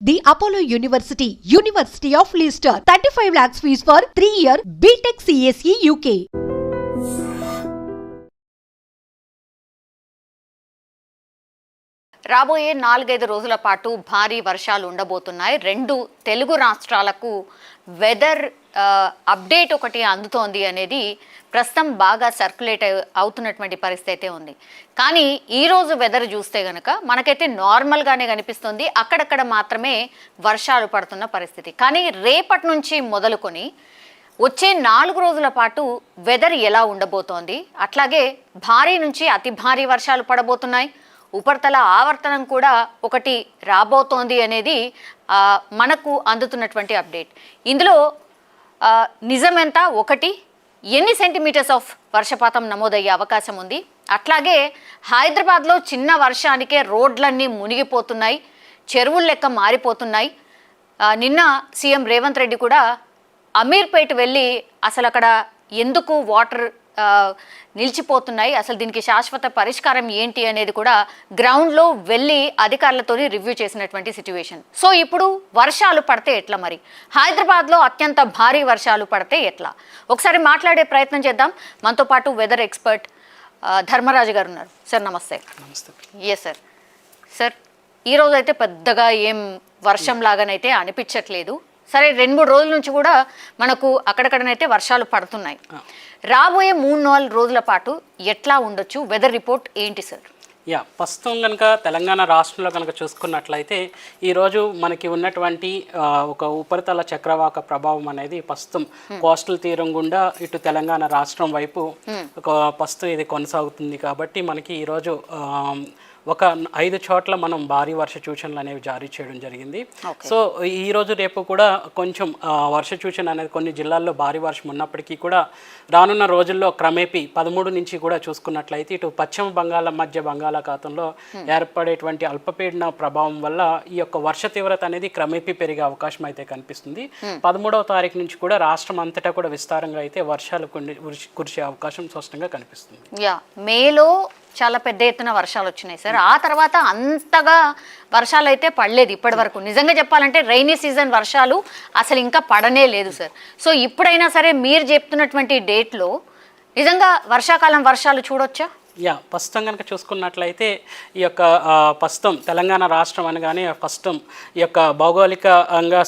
The Apollo University, University of Leicester, 35 lakhs fees for 3-year BTech CSE UK. రాబోయే 4-5 రోజుల పాటు భారీ వర్షాలు ఉండబోతున్నాయి. 2 తెలుగు రాష్ట్రాలకు వెదర్ అప్డేట్ ఒకటి అందుతోంది అనేది ప్రస్తుతం బాగా సర్క్యులేట్ అవుతున్నటువంటి పరిస్థితి ఉంది. కానీ ఈరోజు వెదర్ చూస్తే కనుక మనకైతే నార్మల్గానే కనిపిస్తుంది. అక్కడక్కడ మాత్రమే వర్షాలు పడుతున్న పరిస్థితి. కానీ రేపటి నుంచి మొదలుకొని వచ్చే 4 రోజుల పాటు వెదర్ ఎలా ఉండబోతోంది, అట్లాగే భారీ నుంచి అతి భారీ వర్షాలు పడబోతున్నాయి, ఉపరితల ఆవర్తనం కూడా ఒకటి రాబోతోంది అనేది మనకు అందుతున్నటువంటి అప్డేట్. ఇందులో నిజమెంత, ఒకటి ఎన్ని సెంటీమీటర్స్ ఆఫ్ వర్షపాతం నమోదయ్యే అవకాశం ఉంది, అట్లాగే హైదరాబాద్లో చిన్న వర్షానికే రోడ్లన్నీ మునిగిపోతున్నాయి, చెరువుల లెక్క మారిపోతున్నాయి. నిన్న సీఎం రేవంత్ రెడ్డి కూడా అమీర్పేట వెళ్ళి అసలు అక్కడ ఎందుకు వాటర్ నిలిచిపోతున్నాయి, అసలు దీనికి శాశ్వత పరిష్కారం ఏంటి అనేది కూడా గ్రౌండ్లో వెళ్ళి అధికారులతో రివ్యూ చేసినటువంటి సిచ్యువేషన్. సో ఇప్పుడు వర్షాలు పడితే ఎట్లా, మరి హైదరాబాద్లో అత్యంత భారీ వర్షాలు పడితే ఎట్లా, ఒకసారి మాట్లాడే ప్రయత్నం చేద్దాం. మనతో పాటు వెదర్ ఎక్స్పర్ట్ ధర్మరాజు గారు ఉన్నారు. సార్ నమస్తే. Yes sir. సార్ ఈరోజు అయితే పెద్దగా ఏం వర్షం లాగానైతే అనిపించట్లేదు. సరే 2-3 రోజుల నుంచి కూడా మనకు అక్కడక్కడనైతే వర్షాలు పడుతున్నాయి. రాబోయే 3-4 రోజుల పాటు ఎట్లా ఉండొచ్చు, వెదర్ రిపోర్ట్ ఏంటి సార్? ప్రస్తుతం కనుక తెలంగాణ రాష్ట్రంలో కనుక చూసుకున్నట్లయితే ఈరోజు మనకి ఉన్నటువంటి ఒక ఉపరితల చక్రవాక ప్రభావం అనేది ప్రస్తుతం కోస్టల్ తీరం గుండా ఇటు తెలంగాణ రాష్ట్రం వైపు ప్రస్తుతం ఇది కొనసాగుతుంది. కాబట్టి మనకి ఈరోజు ఒక 5 చోట్ల మనం భారీ వర్ష సూచనలు అనేవి జారీ చేయడం జరిగింది. సో ఈ రోజు రేపు కూడా కొంచెం వర్ష సూచన అనేది కొన్ని జిల్లాల్లో భారీ వర్షం ఉన్నప్పటికీ కూడా రానున్న రోజుల్లో క్రమేపీ 13 నుంచి కూడా చూసుకున్నట్లయితే ఇటు పశ్చిమ బంగాళ మధ్య బంగాళాఖాతంలో ఏర్పడేటువంటి అల్పపీడన ప్రభావం వల్ల ఈ యొక్క వర్ష తీవ్రత అనేది క్రమేపీ పెరిగే అవకాశం అయితే కనిపిస్తుంది. 13వ తారీఖు నుంచి కూడా రాష్ట్రం అంతటా కూడా విస్తారంగా అయితే వర్షాలు కురిసే అవకాశం స్పష్టంగా కనిపిస్తుంది. మేలో చాలా పెద్ద ఎత్తున వర్షాలు వచ్చినాయి సార్. ఆ తర్వాత అంతగా వర్షాలు అయితే పడలేదు ఇప్పటి వరకు. నిజంగా చెప్పాలంటే రైనీ సీజన్ వర్షాలు అసలు ఇంకా పడనే లేదు సార్. సో ఇప్పుడైనా సరే మీరు చెప్తున్నటువంటి డేట్లో నిజంగా వర్షాకాలం వర్షాలు చూడొచ్చా? ప్రస్తుతం కనుక చూసుకున్నట్లయితే ఈ యొక్క ప్రస్తుతం తెలంగాణ రాష్ట్రం అనగానే ప్రస్తుతం ఈ యొక్క భౌగోళికంగా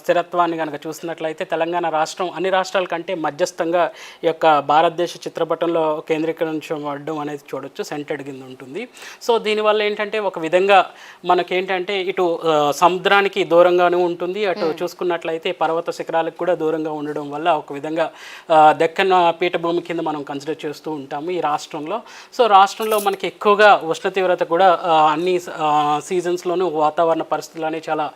స్థిరత్వాన్ని కనుక చూసినట్లయితే తెలంగాణ రాష్ట్రం అన్ని రాష్ట్రాల కంటే మధ్యస్థంగా ఈ యొక్క భారతదేశ చిత్రపటంలో కేంద్రీకరించబడడం అనేది చూడొచ్చు, సెంటర్డ్ కింద ఉంటుంది. సో దీనివల్ల ఏంటంటే ఒక విధంగా మనకేంటంటే ఇటు సముద్రానికి దూరంగానే ఉంటుంది, అటు చూసుకున్నట్లయితే పర్వత శిఖరాలకు కూడా దూరంగా ఉండడం వల్ల ఒక విధంగా దక్కన్ పీఠభూమి కింద మనం కన్సిడర్ చేస్తూ ఉంటాము ఈ రాష్ట్రంలో. సో రాష్ట్రంలో మనకి ఎక్కువగా ఉష్ణ తీవ్రత కూడా అన్ని సీజన్స్లోనూ వాతావరణ పరిస్థితులు చాలా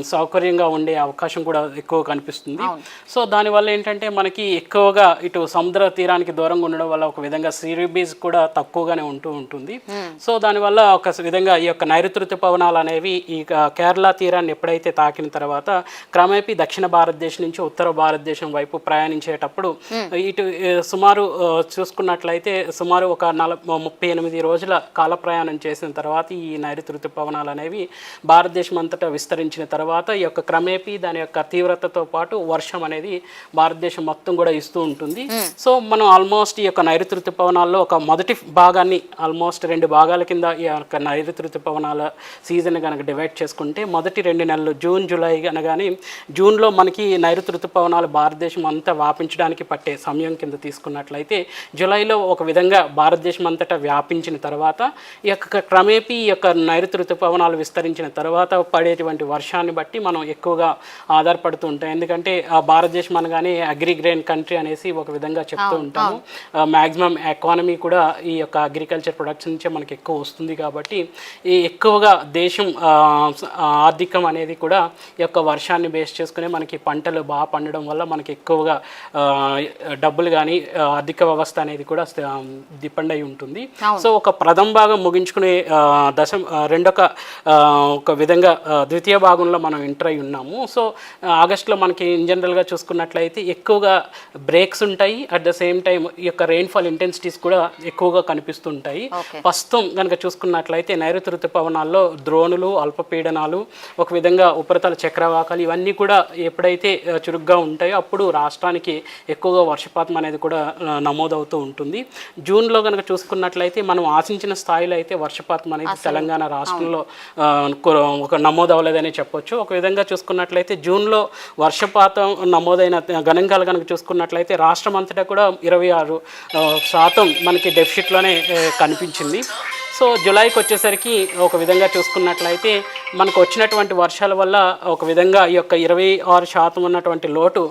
సౌకర్యంగా ఉండే అవకాశం కూడా ఎక్కువ కనిపిస్తుంది. సో దానివల్ల ఏంటంటే మనకి ఎక్కువగా ఇటు సముద్ర తీరానికి దూరంగా ఉండడం వల్ల ఒక విధంగా సీ బీజ్ కూడా తక్కువగానే ఉంటుంది. సో దానివల్ల ఒక విధంగా ఈ యొక్క నైరుతి ఋతుపవనాలు అనేవి ఈ కేరళ తీరాన్ని ఎప్పుడైతే తాకిన తర్వాత క్రమేపీ దక్షిణ భారతదేశం నుంచి ఉత్తర భారతదేశం వైపు ప్రయాణించేటప్పుడు ఇటు సుమారు చూసుకున్నట్లయితే సుమారు ఒక 38 రోజుల కాల ప్రయాణం చేసిన తర్వాత ఈ నైరుతి ఋతుపవనాలు అనేవి భారతదేశం అంతటా విస్తరించిన తర్వాత ఈ యొక్క క్రమేపీ దాని యొక్క తీవ్రతతో పాటు వర్షం అనేది భారతదేశం మొత్తం కూడా ఇస్తూ ఉంటుంది. సో మనం ఆల్మోస్ట్ ఈ యొక్క నైరుతి ఋతుపవనాల్లో ఒక మొదటి భాగాన్ని ఆల్మోస్ట్ 2 భాగాల కింద ఈ యొక్క నైరుతి ఋతుపవనాల సీజన్ కనుక డివైడ్ చేసుకుంటే మొదటి 2 నెలలు జూన్ జూలై అనగానే జూన్లో మనకి నైరుతి ఋతుపవనాలు భారతదేశం అంతా వ్యాపించడానికి పట్టే సమయం కింద తీసుకున్నట్లయితే జూలైలో ఒక విధంగా భారతదేశం అంతటా వ్యాపించిన తర్వాత ఈ యొక్క క్రమేపీ ఈ యొక్క నైరుతి ఋతుపవనాలు విస్తరించిన తర్వాత పడేటువంటి వర్షాన్ని బట్టి మనం ఎక్కువగా ఆధారపడుతూ ఉంటాం. ఎందుకంటే భారతదేశం అనగానే అగ్రిగ్రెయిన్ కంట్రీ అనేసి ఒక విధంగా చెప్తూ ఉంటాము. మ్యాక్సిమం ఎకానమీ కూడా ఈ యొక్క అగ్రికల్చర్ ప్రొడక్షన్ నుంచే మనకి ఎక్కువ వస్తుంది. కాబట్టి ఈ ఎక్కువగా దేశం ఆర్థికం అనేది కూడా ఈ యొక్క వర్షాన్ని బేస్ చేసుకుని మనకి పంటలు బాగా పండడం వల్ల మనకి ఎక్కువగా డబ్బులు కానీ ఆర్థిక వ్యవస్థ అనేది కూడా డిపెండ్ అయి ఉంటుంది. సో ఒక ప్రథమ భాగం ముగించుకునే ఒక విధంగా ద్వితీయ భాగంలో మనం ఎంటర్ అయి ఉన్నాము. సో ఆగస్టులో మనకి ఇన్ జనరల్గా చూసుకున్నట్లయితే ఎక్కువగా బ్రేక్స్ ఉంటాయి. అట్ ద సేమ్ టైం ఈ యొక్క రెయిన్ఫాల్ ఇంటెన్సిటీస్ కూడా ఎక్కువగా కనిపిస్తుంటాయి. ప్రస్తుతం కనుక చూసుకున్నట్లయితే నైరుతి ఋతుపవనాల్లో ద్రోణులు, అల్పపీడనాలు, ఒక విధంగా ఉపరితల చక్రవాకాలు ఇవన్నీ కూడా ఎప్పుడైతే చురుగ్గా ఉంటాయో అప్పుడు రాష్ట్రానికి ఎక్కువగా వర్షపాతం అనేది కూడా నమోదవుతూ ఉంటుంది. జూన్లో కనుక చూసుకున్నట్లయితే మనం ఆశించిన స్థాయిలో అయితే వర్షపాతం అనేది తెలంగాణ రాష్ట్రంలో ఒక నమోదవలేదని చెప్పొచ్చు. ఒక విధంగా చూసుకున్నట్లయితే జూన్లో వర్షపాతం నమోదైన గణాంకాలు కనుక చూసుకున్నట్లయితే రాష్ట్రం అంతటా కూడా 26% మనకి డెఫిసిట్లోనే కనిపించింది. సో జూలైకి వచ్చేసరికి ఒక విధంగా చూసుకున్నట్లయితే మనకు వచ్చినటువంటి వర్షాల వల్ల ఒక విధంగా ఈ యొక్క 26% ఉన్నటువంటి లోటు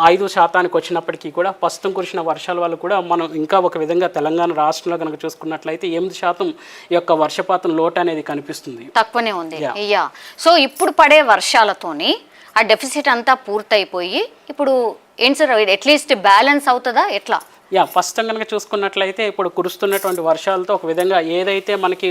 5% వచ్చినప్పటికీ కూడా ప్రస్తుతం కురిసిన వర్షాల వల్ల కూడా మనం ఇంకా ఒక విధంగా తెలంగాణ రాష్ట్రంలో కనుక చూసుకున్నట్లయితే 8% ఈ యొక్క వర్షపాతం లోటు అనేది కనిపిస్తుంది. తక్కువనే ఉంది. సో ఇప్పుడు పడే వర్షాలతోని ఆ డెఫిసిట్ అంతా పూర్తయిపోయి ఇప్పుడు ఏంటి సార్ అట్లీస్ట్ బ్యాలెన్స్ అవుతుందా ఎట్లా? ప్రస్తుతం కనుక చూసుకున్నట్లయితే ఇప్పుడు కురుస్తున్నటువంటి వర్షాలతో ఒక విధంగా ఏదైతే మనకి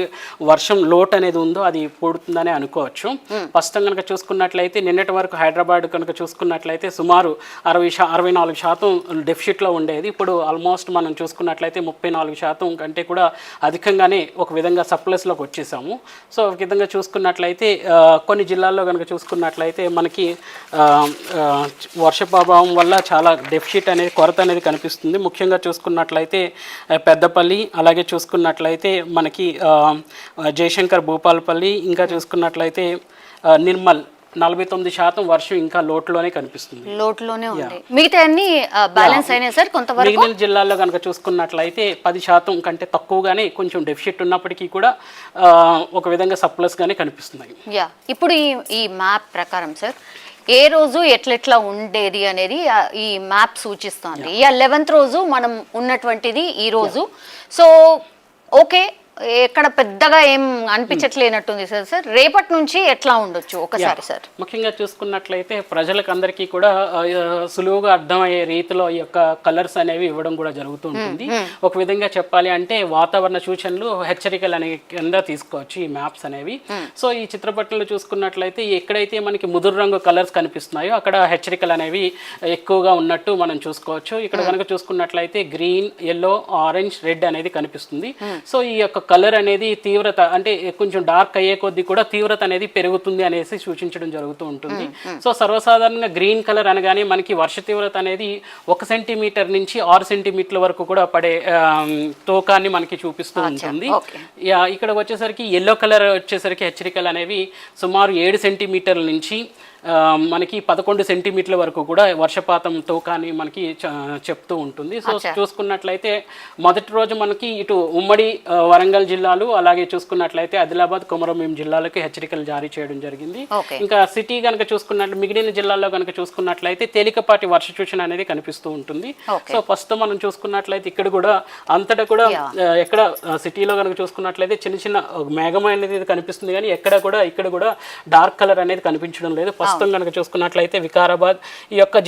వర్షం లోటు అనేది ఉందో అది పూడుతుందని అనుకోవచ్చు. ప్రస్తుతం కనుక చూసుకున్నట్లయితే నిన్నటి వరకు హైదరాబాద్ కనుక చూసుకున్నట్లయితే సుమారు 64% డెఫిసిట్లో ఉండేది. ఇప్పుడు ఆల్మోస్ట్ మనం చూసుకున్నట్లయితే 34% కంటే కూడా అధికంగానే ఒక విధంగా సర్ప్లస్లోకి వచ్చేసాము. సో ఒక విధంగా చూసుకున్నట్లయితే కొన్ని జిల్లాల్లో కనుక చూసుకున్నట్లయితే మనకి వర్ష ప్రభావం వల్ల చాలా డెఫిసిట్ అనేది కొరత అనేది కనిపిస్తుంది. ముఖ్యంగా చూసుకున్నట్లయితే పెద్దపల్లి, అలాగే చూసుకున్నట్లయితే మనకి జయశంకర్ భూపాలపల్లి, ఇంకా చూసుకున్నట్లయితే నిర్మల్ 49% వర్షం ఇంకా లోటులోనే కనిపిస్తుంది. లోటులోనే ఉంది. మిగతా అన్ని బ్యాలెన్స్ అయినాయి సార్ కొంతవరకు. మిగిలిన జిల్లాల్లో కనుక చూసుకున్నట్లయితే 10% కంటే తక్కువగానే కొంచెం డెఫిసిట్ ఉన్నప్పటికీ కూడా ఒక విధంగా సర్ప్లస్ గానే కనిపిస్తున్నాయి. ఇప్పుడు ఈ మ్యాప్ ప్రకారం సార్ ఏ రోజు ఎట్లెట్లా ఉండేది అనేది ఈ మ్యాప్ సూచిస్తుంది. 11th రోజు మనం ఉన్నటువంటిది ఈ రోజు. సో ఓకే, ఎక్కడ పెద్దగా ఏం అనిపించట్లేనట్టుంది సార్. రేపటి నుంచి ఎట్లా ఉండొచ్చు ఒకసారి సార్? ముఖ్యంగా చూసుకున్నట్లయితే ప్రజలకు అందరికీ కూడా సులువుగా అర్థమయ్యే రీతిలో ఈ యొక్క కలర్స్ అనేవి ఇవ్వడం కూడా జరుగుతూ ఉంటుంది. ఒక విధంగా చెప్పాలి అంటే వాతావరణ సూచనలు, హెచ్చరికలు అనే కింద తీసుకోవచ్చు ఈ మ్యాప్స్ అనేవి. సో ఈ చిత్రపటంలో చూసుకున్నట్లయితే ఎక్కడైతే మనకి ముదురు రంగు కలర్స్ కనిపిస్తున్నాయో అక్కడ హెచ్చరికలు అనేవి ఎక్కువగా ఉన్నట్టు మనం చూసుకోవచ్చు. ఇక్కడ కనుక చూసుకున్నట్లయితే గ్రీన్, ఎల్లో, ఆరెంజ్, రెడ్ అనేది కనిపిస్తుంది. సో ఈ యొక్క కలర్ అనేది తీవ్రత అంటే కొంచెం డార్క్ అయ్యే కొద్దీ కూడా తీవ్రత అనేది పెరుగుతుంది అనేసి సూచించడం జరుగుతూ ఉంటుంది. సో సర్వసాధారణంగా గ్రీన్ కలర్ అనగానే మనకి వర్ష తీవ్రత అనేది 1 సెంటీమీటర్ నుంచి 6 సెంటీమీటర్ల వరకు కూడా పడే తూకాన్ని మనకి చూపిస్తూ ఉంటుంది. ఇక్కడ వచ్చేసరికి ఎల్లో కలర్ వచ్చేసరికి హెచ్చరికలు అనేవి సుమారు 7 సెంటీమీటర్ల నుంచి మనకి 11 సెంటీమీటర్ల వరకు కూడా వర్షపాతం తూకాన్ని మనకి చెప్తూ ఉంటుంది. సో చూసుకున్నట్లయితే మొదటి రోజు మనకి ఇటు ఉమ్మడి వరంగల్ జిల్లాలు, అలాగే చూసుకున్నట్లయితే ఆదిలాబాద్, కొమరంభీం జిల్లాలకు హెచ్చరికలు జారీ చేయడం జరిగింది. ఇంకా సిటీ కనుక చూసుకున్నట్లు మిగిలిన జిల్లాల్లో కనుక చూసుకున్నట్లయితే తేలికపాటి వర్ష సూచన అనేది కనిపిస్తూ ఉంటుంది. సో ప్రస్తుతం మనం చూసుకున్నట్లయితే ఇక్కడ కూడా అంతటా కూడా ఎక్కడ సిటీలో కనుక చూసుకున్నట్లయితే చిన్న చిన్న మేఘం అనేది కనిపిస్తుంది, కానీ ఇక్కడ కూడా డార్క్ కలర్ అనేది కనిపించడం లేదు. ప్రస్తుతం కనుక చూసుకున్నట్లయితే వికారాబాద్ ఈ యొక్క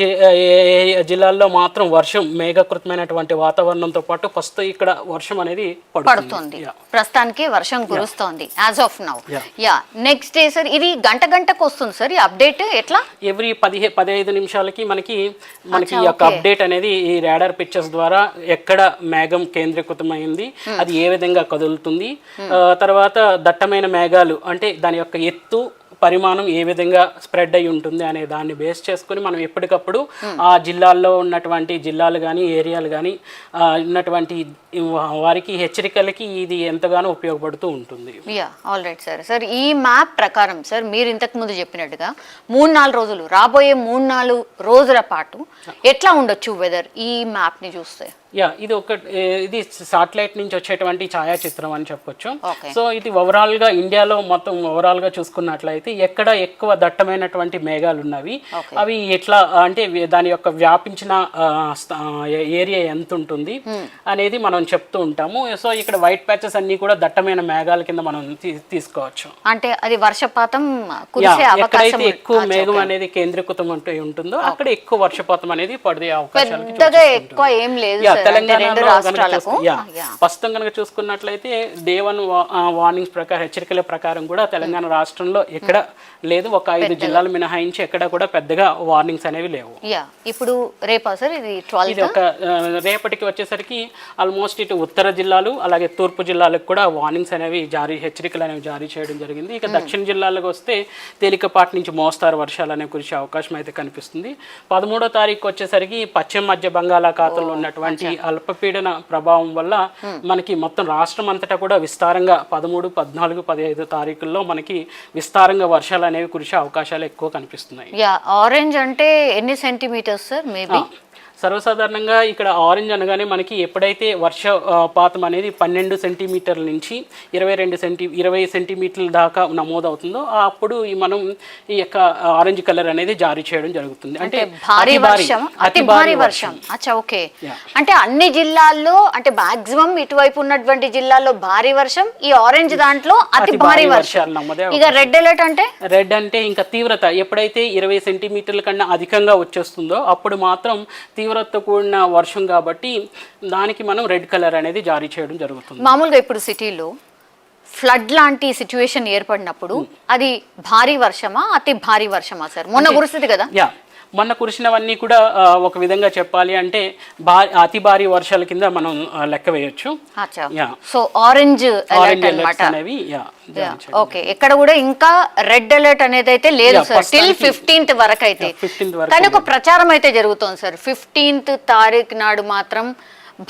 జిల్లాల్లో మాత్రం వర్షం మేఘకృతమైనటువంటి వాతావరణంతో పాటు ప్రస్తుతం ఇక్కడ వర్షం అనేది పడుతుంది. ప్రస్తుతానికి వర్షం కురుస్తోంది as of now. Next day sir ఇది గంటకు వస్తుంది సార్ ఈ అప్డేట్ ఎట్లా? ఎవ్రీ 15 నిమిషాలకి మనకి ఈ యొక్క అప్డేట్ అనేది ఈ రాడార్ పిక్చర్స్ ద్వారా ఎక్కడ మేఘం కేంద్రీకృతమైంది, అది ఏ విధంగా కదులుతుంది, తర్వాత దట్టమైన మేఘాలు అంటే దాని యొక్క ఎత్తు, పరిమాణం ఏ విధంగా స్ప్రెడ్ అయి ఉంటుంది అనే దాన్ని బేస్ చేసుకుని మనం ఎప్పటికప్పుడు ఆ జిల్లాల్లో ఉన్నటువంటి జిల్లాలు కానీ ఏరియాలు కానీ ఉన్నటువంటి వారికి హెచ్చరికలకి ఇది ఎంతగానో ఉపయోగపడుతూ ఉంటుంది. All right sir. ఈ మ్యాప్ ప్రకారం సార్ మీరు ఇంతకు ముందు చెప్పినట్టుగా 3-4 రోజులు రాబోయే 3-4 రోజుల పాటు ఎట్లా ఉండొచ్చు వెదర్ ఈ మ్యాప్ని చూస్తే? ఇది సాటిలైట్ నుంచి వచ్చేటువంటి ఛాయాచిత్రం అని చెప్పొచ్చు. సో ఇది ఓవరాల్గా ఇండియాలో మొత్తం ఓవరాల్గా చూసుకున్నట్లయితే ఎక్కడ ఎక్కువ దట్టమైనటువంటి మేఘాలు ఉన్నవి, అవి ఎట్లా అంటే దాని యొక్క వ్యాపించిన ఏరియా ఎంత ఉంటుంది అనేది మనం చెప్తూ ఉంటాము. సో ఇక్కడ వైట్ ప్యాచెస్ అన్ని కూడా దట్టమైన మేఘాల కింద మనం తీసుకోవచ్చు. అంటే అది వర్షపాతం కురిసే అవకాశం, ఎక్కువ మేఘం అనేది కేంద్రీకృతం ఉంటుందో అక్కడ ఎక్కువ వర్షపాతం అనేది పడే అవకాశాలు ఎక్కువ ఏం లేదు. తెలంగాణలో రాష్ట్రాలకు ప్రస్తుతం కనుక చూసుకున్నట్లయితే డే 1 వార్నింగ్స్ ప్రకారం, హెచ్చరికల ప్రకారం కూడా తెలంగాణ రాష్ట్రంలో ఎక్కడ లేదు, ఒక 5 జిల్లాలు మినహాయించి ఎక్కడ కూడా పెద్దగా వార్నింగ్స్ అనేవి లేవు. ఇప్పుడు రేపా సార్ ఇది 12th? ఇది ఒక రేపటికి వచ్చేసరికి ఆల్మోస్ట్ ఇటు ఉత్తర జిల్లాలు అలాగే తూర్పు జిల్లాలకు కూడా వార్నింగ్స్ అనేవి హెచ్చరికలు అనేవి జారీ చేయడం జరిగింది. ఇక దక్షిణ జిల్లాలకు వస్తే తేలికపాటి నుంచి మోస్తారు వర్షాలు అనేవి కురిసే అవకాశం అయితే కనిపిస్తుంది. 13వ తారీఖు వచ్చేసరికి పశ్చిమ మధ్య బంగాళాఖాతంలో ఉన్నటువంటి అల్పపీడన ప్రభావం వల్ల మనకి మొత్తం రాష్ట్రం అంతటా కూడా విస్తారంగా 13, 14, 15 తారీఖుల్లో మనకి విస్తారంగా వర్షాలు అనేవి కురిసే అవకాశాలు ఎక్కువ కనిపిస్తున్నాయి. ఆరెంజ్ అంటే ఎన్ని సెంటీమీటర్స్ సార్? మేబీ సర్వసాధారణంగా ఇక్కడ ఆరెంజ్ అనగానే మనకి ఎప్పుడైతే వర్షపాతం అనేది 12 సెంటీమీటర్ల నుంచి 20 సెంటీమీటర్ల దాకా నమోదవుతుందో అప్పుడు మనం ఈ యొక్క ఆరెంజ్ కలర్ అనేది జారీ చేయడం జరుగుతుంది. అంటే భారీ వర్షం, అతి భారీ వర్షం. అచ్చా, ఓకే. అంటే అన్ని జిల్లాల్లో, అంటే మాక్సిమం ఇటువైపు ఉన్నటువంటి జిల్లాల్లో భారీ వర్షం, ఈ ఆరెంజ్ దాంట్లో అతి భారీ వర్షాలు నమోదే. ఇక రెడ్ అలర్ట్ అంటే? రెడ్ అంటే ఇంకా తీవ్రత ఎప్పుడైతే 20 సెంటీమీటర్ల కన్నా అధికంగా వచ్చేస్తుందో అప్పుడు మాత్రం తీవ్రతతో కూడిన వర్షం కాబట్టి దానికి మనం రెడ్ కలర్ అనేది జారీ చేయడం జరుగుతుంది. మామూలుగా ఇప్పుడు సిటీలో ఫ్లడ్ లాంటి సిచ్యువేషన్ ఏర్పడినప్పుడు అది భారీ వర్షమా, అతి భారీ వర్షమా సార్? మొన్న కురుస్తుంది కదా. మొన్న కురిసినవన్నీ కూడా ఒక విధంగా చెప్పాలి అంటే అతి భారీ వర్షాల కింద మనం లెక్క వేయొచ్చు. సో ఆరెంజ్ అలర్ట్ అన్నమాట. ఓకే, ఎక్కడ కూడా ఇంకా రెడ్ అలర్ట్ అనేది అయితే లేదు సార్ టిల్ 15th వరకు అయితే. కానీ ఒక ప్రచారం అయితే జరుగుతోంది సార్, 15th తారీఖు నాడు మాత్రం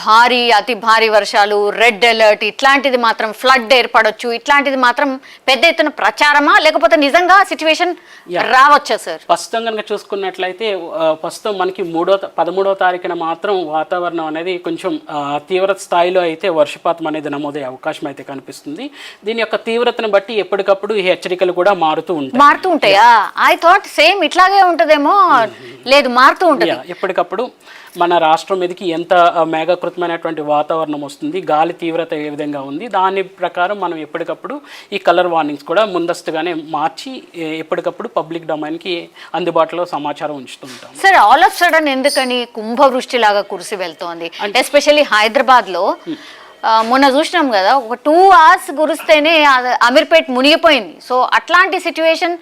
భారీ అతి భారీ వర్షాలు, రెడ్ అలర్ట్, ఇట్లాంటిది మాత్రం ఫ్లడ్ ఏర్పడొచ్చు, ఇట్లాంటిది మాత్రం పెద్ద ఎత్తున ప్రచారమా లేకపోతే నిజంగా సిచ్యువేషన్ రావచ్చా సార్? ప్రస్తుతం కనుక చూసుకున్నట్లయితే ప్రస్తుతం మనకి 13వ తారీఖున మాత్రం వాతావరణం అనేది కొంచెం తీవ్రత స్థాయిలో అయితే వర్షపాతం అనేది నమోదయ్యే అవకాశం అయితే కనిపిస్తుంది. దీని యొక్క తీవ్రతను బట్టి ఎప్పటికప్పుడు ఈ హెచ్చరికలు కూడా మారుతూ ఉంటాయా? ఐ థాట్ సేమ్ ఇట్లాగే ఉంటదేమో. లేదు, మారుతూ ఉంటుంది ఎప్పటికప్పుడు. మన రాష్ట్రం మీదకి ఎంత మేఘకృతమైనటువంటి వాతావరణం వస్తుంది, గాలి తీవ్రత ఏ విధంగా ఉంది, దాని ప్రకారం మనం ఎప్పటికప్పుడు ఈ కలర్ వార్నింగ్స్ కూడా ముందస్తుగానే మార్చి ఎప్పటికప్పుడు పబ్లిక్ డొమైన్కి అందుబాటులో సమాచారం ఉంచుతుంటాం. సార్, ఆల్ ఆఫ్ సడన్ ఎందుకని కుంభవృష్టి లాగా కురిసి వెళ్తోంది? ఎస్పెషల్లీ హైదరాబాద్లో మొన్న చూసినాం కదా, ఒక 2 hours కురిస్తేనే అమీర్పేట్ మునిగిపోయింది. సో అట్లాంటి సిచ్యువేషన్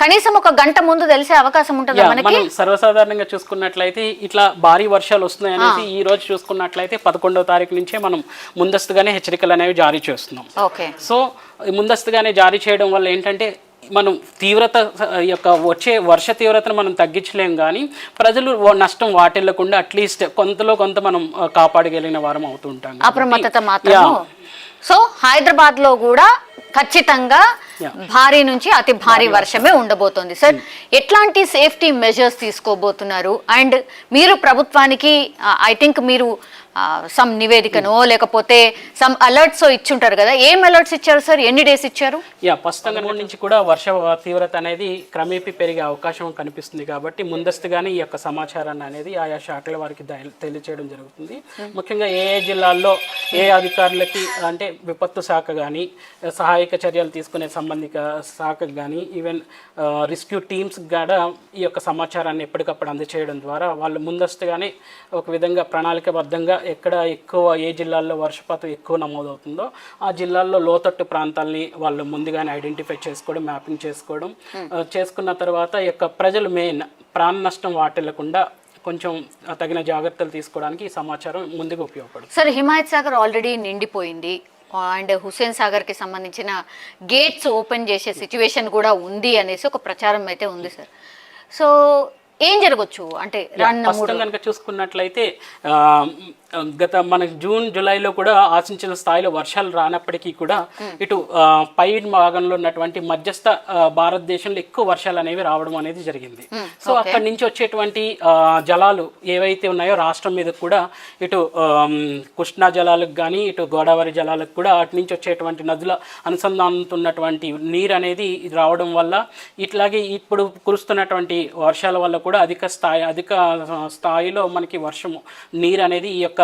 కనీసం ఒక గంట ముందు తెలిసే అవకాశం ఉంటుంది మనకి. మనం సర్వసాధారణంగా చూసుకున్నట్లయితే ఇట్లా భారీ వర్షాలు వస్తున్నాయి అనేది ఈ రోజు చూసుకున్నట్లయితే 11వ తారీఖు నుంచే మనం ముందస్తుగానే హెచ్చరికలు అనేవి జారీ చేస్తున్నాం. సో ముందస్తుగానే జారీ చేయడం వల్ల ఏంటంటే మనం తీవ్రత యొక్క వచ్చే వర్ష తీవ్రతను మనం తగ్గించలేం, కానీ ప్రజలు నష్టం వాటిల్లకుండా అట్లీస్ట్ కొంతలో కొంత మనం కాపాడగలిగిన వారం అవుతుంటాం. అప్రమత్తత మాత్రం. సో హైదరాబాద్ లో కూడా ఖచ్చితంగా భారీ నుంచి అతి భారీ వర్షమే ఉండబోతోంది. సార్, ఎట్లాంటి సేఫ్టీ మెజర్స్ తీసుకోబోతున్నారు? అండ్ మీరు ప్రభుత్వానికి ఐ థింక్ మీరు సమ్ నివేదికనో లేకపోతే సమ్ అలర్ట్స్ ఇచ్చుంటారు కదా, ఏం అలర్ట్స్ ఇచ్చారు సార్? ఎన్ని డేస్ ఇచ్చారు? ప్రస్తుతం నుంచి కూడా వర్ష తీవ్రత అనేది క్రమేపీ పెరిగే అవకాశం కనిపిస్తుంది కాబట్టి ముందస్తుగానే ఈ యొక్క సమాచారాన్ని అనేది ఆయా శాఖల వారికి తెలియచేయడం జరుగుతుంది. ముఖ్యంగా ఏ జిల్లాల్లో ఏ అధికారులకి, అంటే విపత్తు శాఖ కానీ సహాయక చర్యలు తీసుకునే సంబంధిత శాఖకు కానీ ఈవెన్ రెస్క్యూ టీమ్స్ కూడా ఈ యొక్క సమాచారాన్ని ఎప్పటికప్పుడు అందజేయడం ద్వారా వాళ్ళు ముందస్తుగానే ఒక విధంగా ప్రణాళికబద్ధంగా ఎక్కడ ఎక్కువ ఏ జిల్లాల్లో వర్షపాతం ఎక్కువ నమోదవుతుందో ఆ జిల్లాల్లో లోతట్టు ప్రాంతాలని వాళ్ళు ముందుగానే ఐడెంటిఫై చేసుకోవడం, మ్యాపింగ్ చేసుకోవడం, చేసుకున్న తర్వాత యొక్క ప్రజలు మెయిన్ ప్రాణ నష్టం వాటిల్లకుండా కొంచెం తగిన జాగ్రత్తలు తీసుకోవడానికి ఈ సమాచారం ముందుగా ఉపయోగపడుతుంది. సార్, హిమాయత్ సాగర్ ఆల్రెడీ నిండిపోయింది అండ్ హుస్సేన్ సాగర్కి సంబంధించిన గేట్స్ ఓపెన్ చేసే సిచ్యువేషన్ కూడా ఉంది అనేసి ఒక ప్రచారం అయితే ఉంది సార్. సో ఏం జరగచ్చు అంటే కనుక చూసుకున్నట్లయితే గత మన జూన్ జూలైలో కూడా ఆశించిన స్థాయిలో వర్షాలు రానప్పటికీ కూడా ఇటు పై భాగంలో ఉన్నటువంటి మధ్యస్థ భారతదేశంలో ఎక్కువ వర్షాలు అనేవి రావడం అనేది జరిగింది. సో అక్కడి నుంచి వచ్చేటువంటి జలాలు ఏవైతే ఉన్నాయో రాష్ట్రం మీద కూడా ఇటు కృష్ణా జలాలకు కానీ ఇటు గోదావరి జలాలకు కూడా అటు నుంచి వచ్చేటువంటి నదుల అనుసంధానంతున్నటువంటి నీరు అనేది రావడం వల్ల ఇట్లాగే ఇప్పుడు కురుస్తున్నటువంటి వర్షాల వల్ల కూడా అధిక స్థాయిలో మనకి వర్షము నీరు అనేది ఈ యొక్క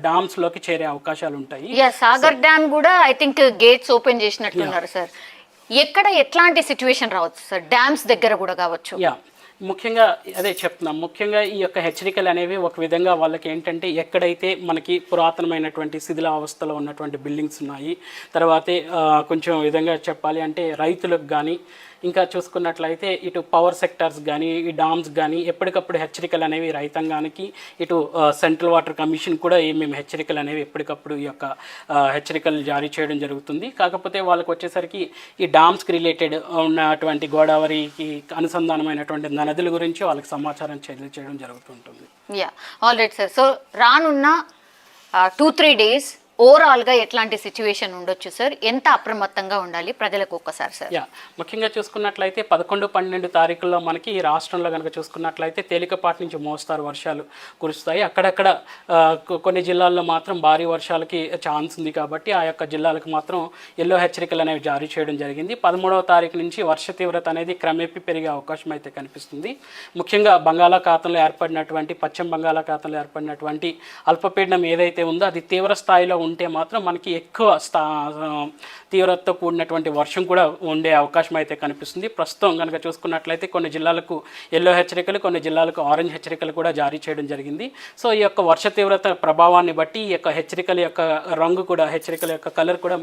డామ్స్ లోకి చేరే అవకాశాలు ఉంటాయి. సాగర్ డ్యామ్ కూడా ఐ థింక్ గేట్స్ ఓపెన్ చేసినట్టున్నారు సార్. ఎక్కడ ఎట్లాంటి సిచ్యువేషన్ రావచ్చు సార్? డ్యామ్స్ దగ్గర కూడా కావచ్చు. ముఖ్యంగా అదే చెప్తున్నాం, ముఖ్యంగా ఈ యొక్క హెచ్చరికలు అనేవి ఒక విధంగా వాళ్ళకి ఏంటంటే ఎక్కడైతే మనకి పురాతనమైనటువంటి శిథిలావస్థలో ఉన్నటువంటి బిల్డింగ్స్ ఉన్నాయి, తర్వాతే కొంచెం విధంగా చెప్పాలి అంటే రైతులకు కానీ ఇంకా చూసుకున్నట్లయితే ఇటు పవర్ సెక్టార్స్ కానీ ఈ డామ్స్ కానీ ఎప్పటికప్పుడు హెచ్చరికలు అనేవి రైతాంగానికి, ఇటు సెంట్రల్ వాటర్ కమిషన్ కూడా మేము హెచ్చరికలు అనేవి ఎప్పటికప్పుడు ఈ యొక్క హెచ్చరికలు జారీ చేయడం జరుగుతుంది. కాకపోతే వాళ్ళకి వచ్చేసరికి ఈ డామ్స్కి రిలేటెడ్ ఉన్నటువంటి గోదావరికి అనుసంధానమైనటువంటి నదుల గురించి వాళ్ళకి సమాచారం చేయడం జరుగుతుంటుంది. Yeah, all right sir. So రానున్న 2-3 డేస్ ఓవరాల్గా ఎట్లాంటి సిచ్యువేషన్ ఉండొచ్చు సార్? ఎంత అప్రమత్తంగా ఉండాలి ప్రజలకు ఒక్కసారి సార్? ముఖ్యంగా చూసుకున్నట్లయితే 11-12 తారీఖుల్లో మనకి ఈ రాష్ట్రంలో కనుక చూసుకున్నట్లయితే తేలికపాటి నుంచి మోస్తారు వర్షాలు కురుస్తాయి. అక్కడక్కడ కొన్ని జిల్లాల్లో మాత్రం భారీ వర్షాలకి ఛాన్స్ ఉంది కాబట్టి ఆ యొక్క జిల్లాలకు మాత్రం ఎల్లో హెచ్చరికలు అనేవి జారీ చేయడం జరిగింది. 13వ తారీఖు నుంచి వర్ష తీవ్రత అనేది క్రమేపీ పెరిగే అవకాశం అయితే కనిపిస్తుంది. ముఖ్యంగా బంగాళాఖాతంలో ఏర్పడినటువంటి పశ్చిమ బంగాళాఖాతంలో ఏర్పడినటువంటి అల్పపీడనం ఏదైతే ఉందో అది తీవ్ర స్థాయిలో ఉంటే మాత్రం మనకి ఎక్కువ తీవ్రతతో కూడినటువంటి వర్షం కూడా ఉండే అవకాశం అయితే కనిపిస్తుంది. ప్రస్తుతం కనుక చూసుకున్నట్లయితే కొన్ని జిల్లాలకు ఎల్లో హెచ్చరికలు, కొన్ని జిల్లాలకు ఆరెంజ్ హెచ్చరికలు కూడా జారీ చేయడం జరిగింది. సో ఈ యొక్క వర్ష తీవ్రత ప్రభావాన్ని బట్టి ఈ యొక్క హెచ్చరికల యొక్క రంగు కూడా, హెచ్చరికల యొక్క కలర్ కూడా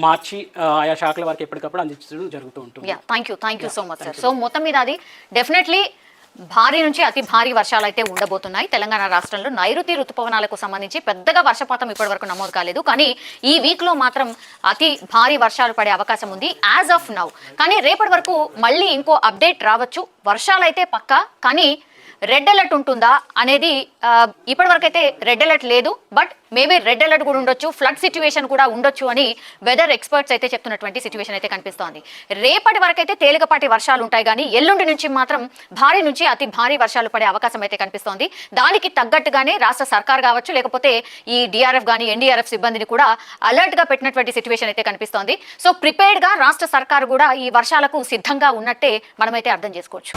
మార్చి ఆయా శాఖల వారికి ఎప్పటికప్పుడు అందించడం జరుగుతూ ఉంటుంది. Thank you so much sir. So మొత్తం మీద అది డెఫినెట్లీ భారీ నుంచి అతి భారీ వర్షాలు అయితే ఉండబోతున్నాయి. తెలంగాణ రాష్ట్రంలో నైరుతి ఋతుపవనాలకు సంబంధించి పెద్దగా వర్షపాతం ఇప్పటి వరకు నమోదు కాలేదు, కానీ ఈ వీక్లో మాత్రం అతి భారీ వర్షాలు పడే అవకాశం ఉంది యాజ్ ఆఫ్ నౌ. కానీ రేపటి వరకు మళ్ళీ ఇంకో అప్డేట్ రావచ్చు. వర్షాలు అయితే పక్కా, కానీ రెడ్ అలర్ట్ ఉంటుందా అనేది ఇప్పటి వరకు అయితే రెడ్ అలర్ట్ లేదు, బట్ మేబీ రెడ్ అలర్ట్ కూడా ఉండొచ్చు, ఫ్లడ్ సిచ్యువేషన్ కూడా ఉండొచ్చు అని వెదర్ ఎక్స్పర్ట్స్ అయితే చెప్తున్నటువంటి సిచ్యువేషన్ అయితే కనిపిస్తోంది. రేపటి వరకు అయితే తేలికపాటి వర్షాలు ఉంటాయి, కానీ ఎల్లుండి నుంచి మాత్రం భారీ నుంచి అతి భారీ వర్షాలు పడే అవకాశం అయితే కనిపిస్తోంది. దానికి తగ్గట్టుగానే రాష్ట్ర సర్కార్ కావచ్చు, లేకపోతే ఈ డిఆర్ఎఫ్ కానీ ఎన్డీఆర్ఎఫ్ సిబ్బందిని కూడా అలర్ట్ గా పెట్టినటువంటి సిచ్యువేషన్ అయితే కనిపిస్తోంది. సో ప్రిపేర్డ్ గా రాష్ట్ర సర్కార్ కూడా ఈ వర్షాలకు సిద్ధంగా ఉన్నట్టే మనమైతే అర్థం చేసుకోవచ్చు.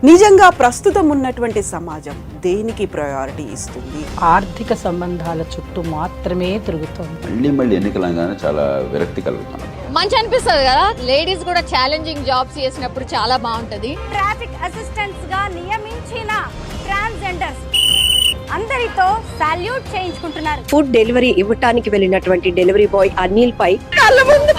నిజంగా ప్రస్తుతం ఉన్నటువంటి సమాజం దేనికి ప్రయారిటీ ఇస్తుంది? ఆర్థిక సంబంధాల చుట్టూ మాత్రమే తిరుగుతుంది. మళ్ళీ ఎన్నికలంగానే చాలా విరక్తి కలుగుతాం. మంచి అనిపిస్తుంది కదా, లేడీస్ కూడా ఛాలెంజింగ్ జాబ్స్ చేసినప్పుడు చాలా బాగుంటది. ట్రాఫిక్ అసిస్టెంట్స్ గా నియమించిన ట్రాన్స్జెండర్స్ అందరితో సాల్యూట్ చేయించుకుంటున్నారు. ఫుడ్ డెలివరీ ఇవ్వటానికి వెళ్ళినటువంటి డెలివరీ బాయ్ అనిల్ పై కళ్ళ ముందు